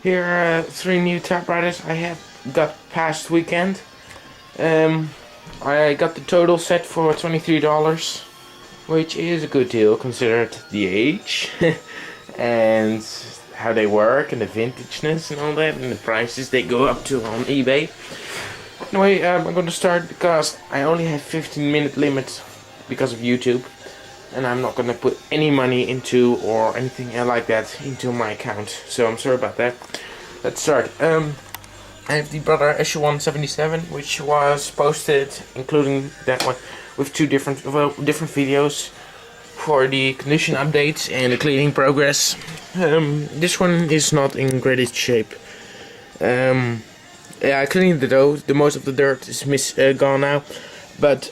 Here are 3 new typewriters I have got past weekend. I got the total set for $23, which is a good deal considered the age and how they work and the vintageness and all that and the prices they go up to on eBay. Anyway, I'm going to start because I only have 15-minute limit because of YouTube. And I'm not gonna put any money into or anything like that into my account, so I'm sorry about that. Let's start. I have the Brother Echelon 77, which was posted, including that one, with two different videos for the condition updates and the cleaning progress. This one is not in greatest shape. Yeah, I cleaned the dough. The most of the dirt is gone now. But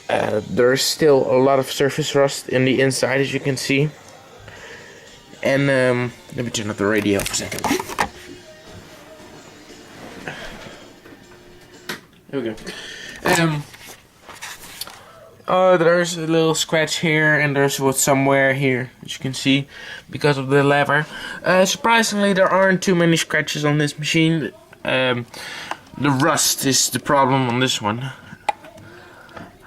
there's still a lot of surface rust in the inside, as you can see. And let me turn up the radio for a second. There we go. Oh, there's a little scratch here, and there's what somewhere here, as you can see, because of the lever. Surprisingly, there aren't too many scratches on this machine. The rust is the problem on this one.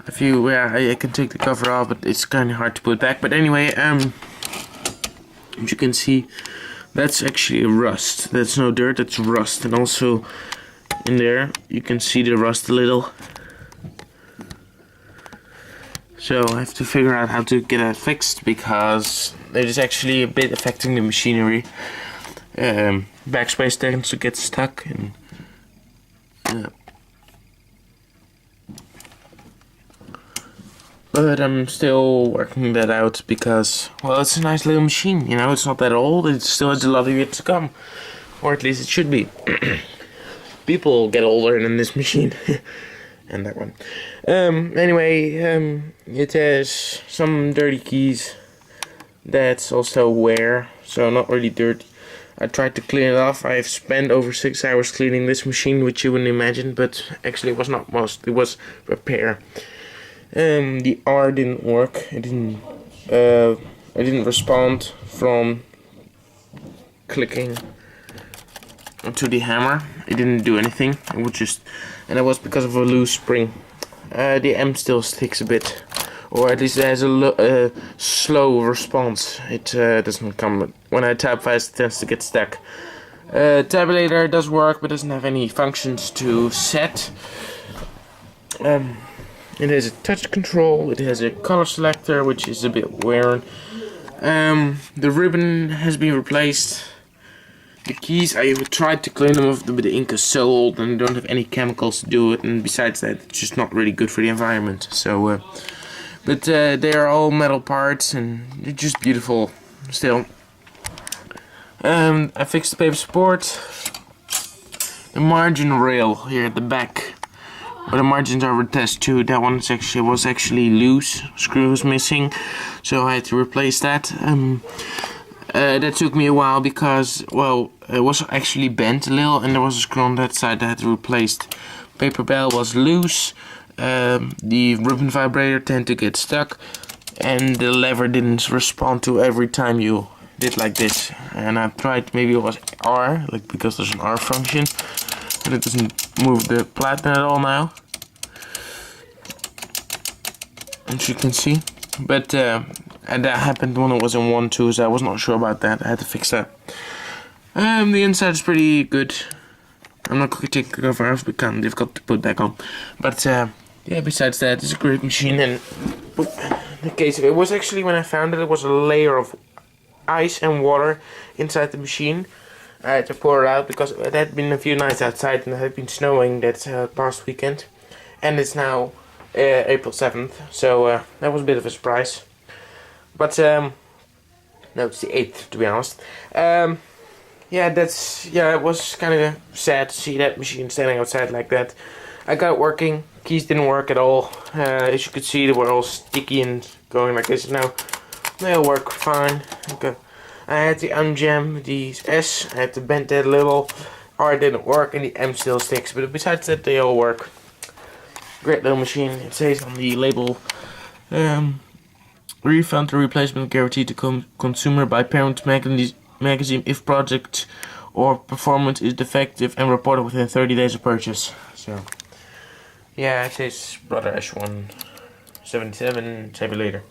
I can take the cover off, but it's kind of hard to put back. But anyway, as you can see, that's actually rust. That's no dirt, that's rust. And also in there, you can see the rust a little. So I have to figure out how to get that fixed, because it is actually a bit affecting the machinery. Backspace tends to get stuck, and but I'm still working that out because, well, it's a nice little machine, you know, it's not that old, it still has a lot of years to come. Or at least it should be. People get older than this machine. And that one. Anyway, it has some dirty keys. That's also wear, so not really dirty. I tried to clean it off. I've spent over 6 hours cleaning this machine, which you wouldn't imagine, but actually it was not most, it was repair. The R didn't work. It didn't respond from clicking to the hammer. It didn't do anything. It was just, and it was because of a loose spring. The M still sticks a bit, or at least it has a slow response. It doesn't come when I tap fast. It tends to get stuck. Tabulator does work, but doesn't have any functions to set. It has a touch control, it has a color selector, which is a bit weird. The ribbon has been replaced. The keys, I tried to clean them off, but the ink is so old and I don't have any chemicals to do it, and besides that, it's just not really good for the environment. So, but they are all metal parts and they're just beautiful still. I fixed the paper support. The margin rail here at the back, but the margins are retest too. That one was actually loose. Screw was missing, so I had to replace that. That took me a while because, well, it was actually bent a little, and there was a screw on that side that I had to replace. Paper bell was loose. The ribbon vibrator tended to get stuck, and the lever didn't respond to every time you did like this. And I tried, maybe it was R, like because there's an R function. But it doesn't move the platen at all now, as you can see. But and that happened when it was in 1.2, so I was not sure about that. I had to fix that. The inside is pretty good. I'm not going to take the cover off because it's difficult to put back on. But yeah, besides that, it's a great machine. And in the case, it was actually, when I found it, it was a layer of ice and water inside the machine. I had to pour it out because it had been a few nights outside and it had been snowing that past weekend. And it's now April 7th, so that was a bit of a surprise. But, no, it's the 8th, to be honest. Yeah, it was kind of sad to see that machine standing outside like that. I got it working, keys didn't work at all. As you could see, they were all sticky and going like this. Now, they all work fine. Okay. I had to unjam the S, I had to bend that a little. R didn't work and the M still sticks, but besides that, they all work. Great little machine. It says on the label, refund or replacement guaranteed to consumer by parent magazine if project or performance is defective and reported within 30 days of purchase. So yeah, it says Brother Echelon 77 tabulator.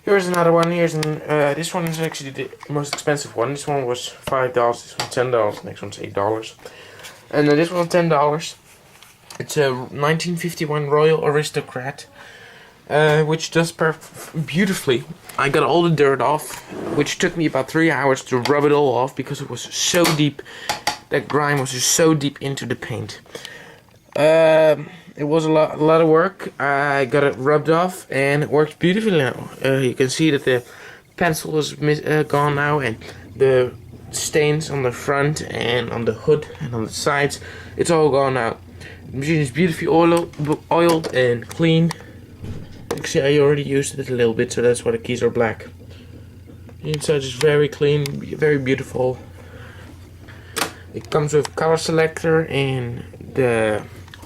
Here's another one. This one is actually the most expensive one. This one was $5. This one's $10. Next one's $8. And this one's $10. It's a 1951 Royal Aristocrat, which does beautifully. I got all the dirt off, which took me about 3 hours to rub it all off because it was so deep. That grime was just so deep into the paint. It was a lot of work. I got it rubbed off and it works beautifully now. You can see that the pencil is gone now, and the stains on the front and on the hood and on the sides, it's all gone now. The machine is beautifully oiled and clean. Actually, I already used it a little bit, so that's why the keys are black. The inside is very clean, very beautiful. It comes with color selector and the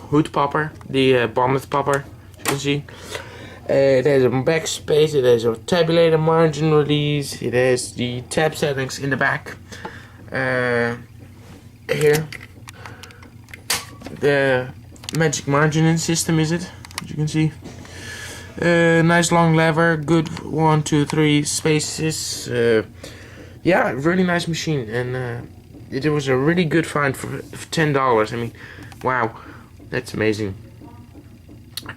hood popper, the bonnet popper, as you can see. It has a backspace, it has a tabulator margin release, it has the tab settings in the back. Here. The magic margining system is it, as you can see. Nice long lever, good 1, 2, 3 spaces. Yeah, really nice machine, and it was a really good find for $10. I mean, wow, that's amazing.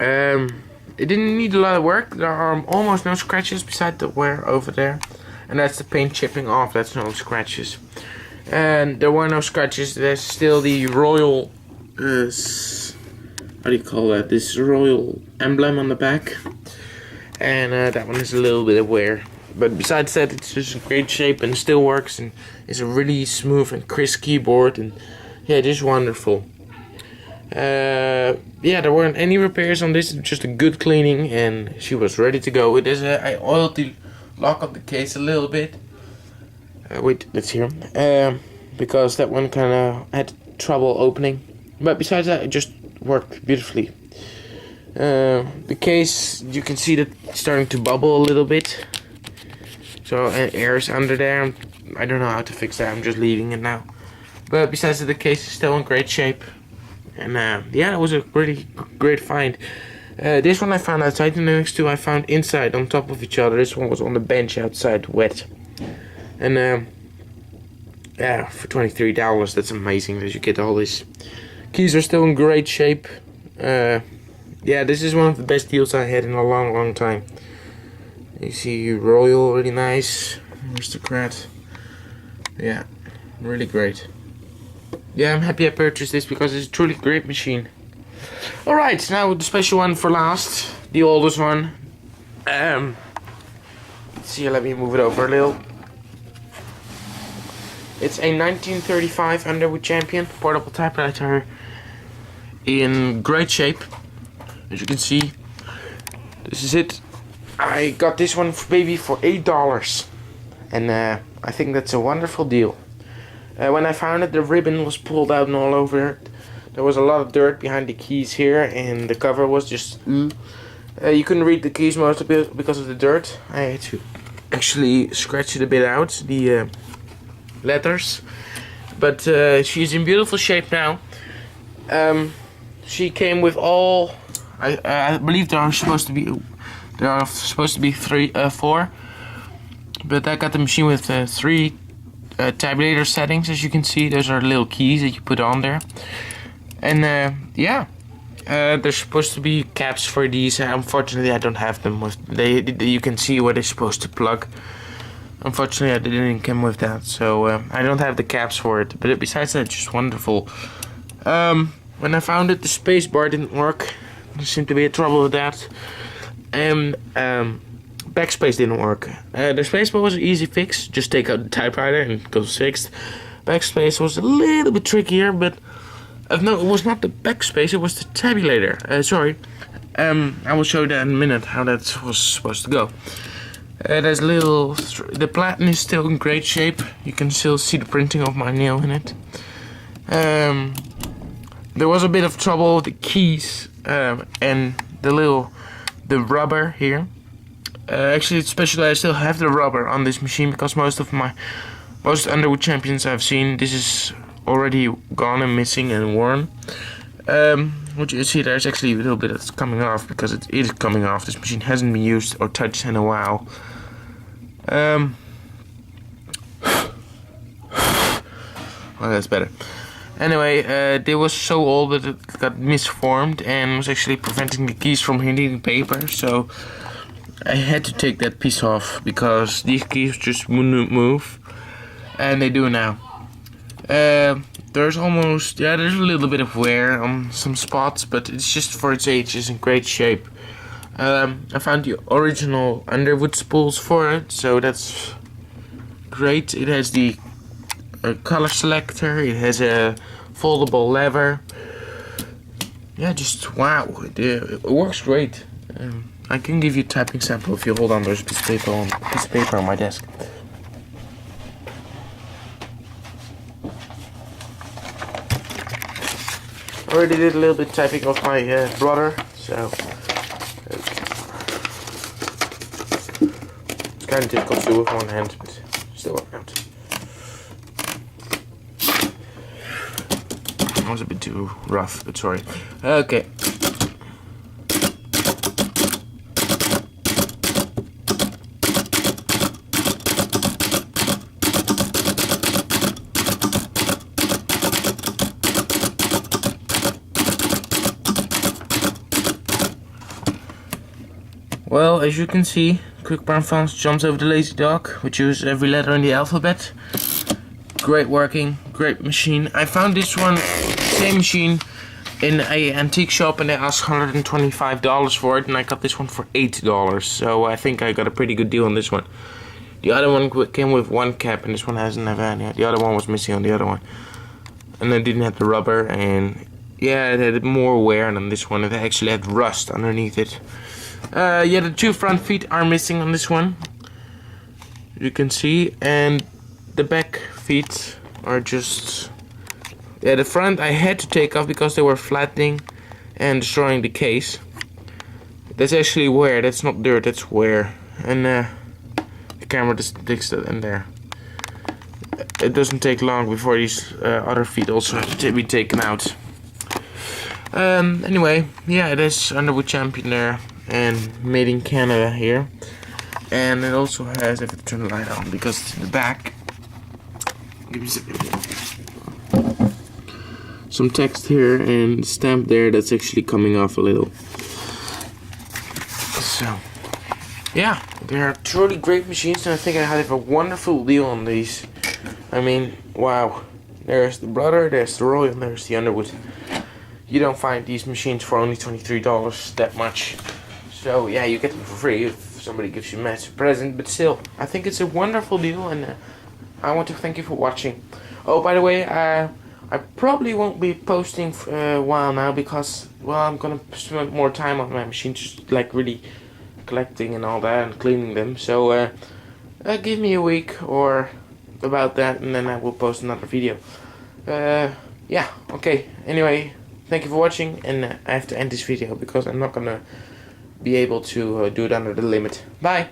It didn't need a lot of work. There are almost no scratches beside the wear over there, and that's the paint chipping off. That's no scratches, and there were no scratches. There's still the royal, what do you call that? This royal emblem on the back, and that one is a little bit of wear. But besides that, it's just in great shape and still works, and it's a really smooth and crisp keyboard, and yeah, just wonderful. Yeah, there weren't any repairs on this, just a good cleaning, and she was ready to go. I oiled the lock of the case a little bit. Wait, let's hear. Because that one kind of had trouble opening. But besides that, it just worked beautifully. The case, you can see that it's starting to bubble a little bit. So air is under there. I don't know how to fix that. I'm just leaving it now. But besides that, the case is still in great shape. And yeah, it was a really great find. This one I found outside, and the next two I found inside on top of each other. This one was on the bench outside, wet. And yeah, for $23, that's amazing that you get all this. Keys are still in great shape. Yeah, this is one of the best deals I had in a long time. You see Royal, really nice. Aristocrat. Yeah, really great. Yeah, I'm happy I purchased this because it's a truly great machine. Alright, now the special one for last. The oldest one. Let's see, let me move it over a little. It's a 1935 Underwood Champion portable typewriter in great shape. As you can see, this is it. I got this one for $8, and I think that's a wonderful deal. When I found it, the ribbon was pulled out and all over it. There was a lot of dirt behind the keys here, and the cover was just you couldn't read the keys most of it because of the dirt. I had to actually scratch it a bit out, the letters. But she's in beautiful shape now. She came with all. I believe there are supposed to be 4, but I got the machine with 3 tabulator settings. As you can see, those are little keys that you put on there, and yeah, there's supposed to be caps for these. Unfortunately, I don't have them with. You can see where they're supposed to plug. Unfortunately, I didn't come with that, so I don't have the caps for it. But besides that, just wonderful. When I found it, the space bar didn't work. There seemed to be a trouble with that. And backspace didn't work. The spacebar was an easy fix. Just take out the typewriter and it goes fixed. Backspace was a little bit trickier, but no, it was not the backspace. It was the tabulator. Sorry. I will show you that in a minute how that was supposed to go. There's little. The platen is still in great shape. You can still see the printing of my nail in it. There was a bit of trouble with the keys and the rubber here. Actually, especially I still have the rubber on this machine because most of my most Underwood Champions I've seen, this is already gone and missing and worn. What you see, there's actually a little bit that's coming off, because it is coming off. This machine hasn't been used or touched in a while. Well, that's better. Anyway, they was so old that it got misformed and was actually preventing the keys from hitting paper, so I had to take that piece off because these keys just wouldn't move, and they do now. There's almost, there's a little bit of wear on some spots, but it's just for its age, it's in great shape. I found the original Underwood spools for it, so that's great. It has the color selector, it has a foldable lever. Yeah, just wow, it works great. I can give you a typing sample if you hold on. There's a piece of paper on my desk. I already did a little bit typing of my brother, so it's kind of difficult to do with one hand, but still work out. That was a bit too rough, but sorry. Okay. Well, as you can see, Quick Brown Fox jumps over the lazy dog, which uses every letter in the alphabet. Great working, great machine. I found this one, same machine, in a antique shop, and they asked $125 for it, and I got this one for $8. So I think I got a pretty good deal on this one. The other one came with one cap, and this one hasn't have any. The other one was missing on the other one, and it didn't have the rubber, and yeah, it had more wear than this one. It actually had rust underneath it. Yeah, the two front feet are missing on this one, you can see, and the back feet are just, yeah, the front I had to take off because they were flattening and destroying the case. That's actually wear, that's not dirt, that's wear, and the camera just sticks that in there. It doesn't take long before these other feet also have to be taken out. Anyway, yeah, it is Underwood Champion there, and made in Canada here, and it also has, if I turn the light on, because it's in the back, give me a second, some text here and stamp there that's actually coming off a little. So yeah, they are truly great machines, and I think I have a wonderful deal on these. I mean, wow, there's the Brother, there's the Royal, and there's the Underwood. You don't find these machines for only $23 that much. So yeah, you get them for free if somebody gives you a massive present, but still, I think it's a wonderful deal, and I want to thank you for watching. Oh, by the way, I probably won't be posting for a while now because, well, I'm gonna spend more time on my machine, just like really collecting and all that and cleaning them. So give me a week or about that, and then I will post another video. Yeah, okay. Anyway, thank you for watching, and I have to end this video because I'm not gonna be able to do it under the limit. Bye!